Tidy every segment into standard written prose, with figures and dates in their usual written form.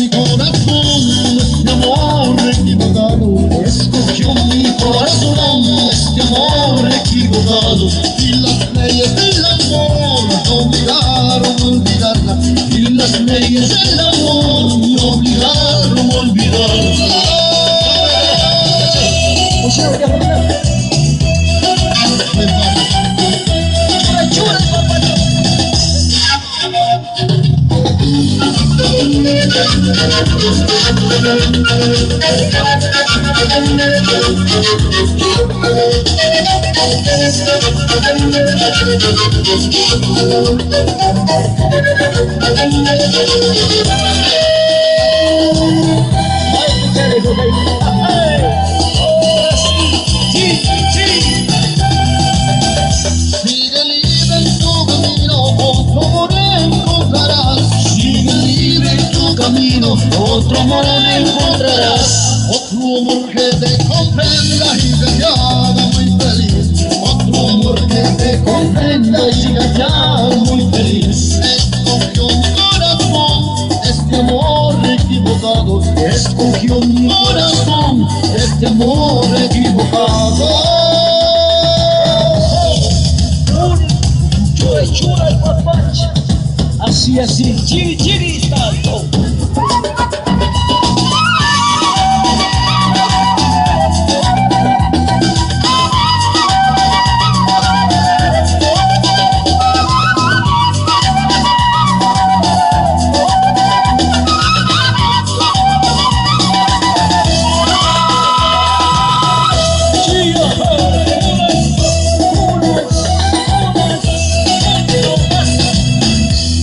mi corazón este amor equivocado. Escogió mi corazón este amor equivocado. Y las leyes del amor me obligaron a olvidarla. Y las leyes del amor me obligaron a olvidarla. Sigue libre en tu camino, otro amor encontrarás. Sigue libre en tu camino, otro amor encontrarás. Otro amor que te comprenda y que te haga muy feliz. Otro amor que te comprenda y que te haga muy feliz. Escogió mi corazón este amor equivocado. Escogió mi corazón este amor equivocado. Chura el papacha. Así, chiri, chiri, tanto.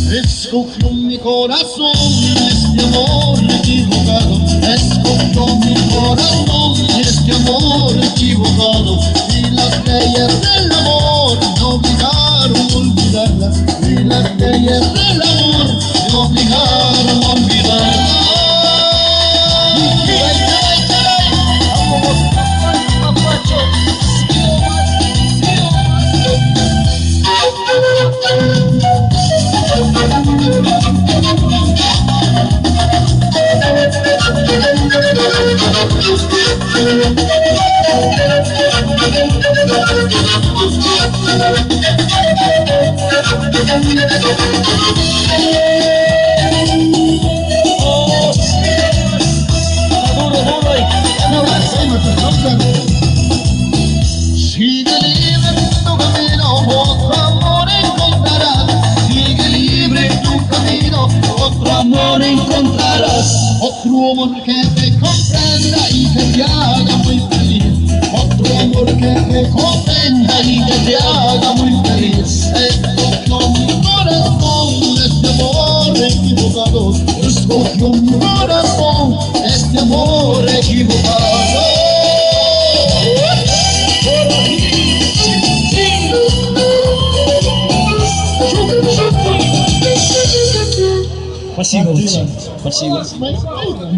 Escogió mi corazón este amor equivocado. Escogió mi corazón este amor equivocado. Y las leyes del amor me obligaron a olvidarla. Y las leyes del amor me obligaron a olvidarla. Sigue libre en tu camino, otro amor encontrarás. Sigue libre en tu camino, otro amor encontrarás. Otro amor que te comprenda y que te haga muy feliz. Otro amor que te comprenda y que te haga muy feliz. Escogió mi corazón este amor equivocado. Escogió mi corazón este amor equivocado. Спасибо, спасибо.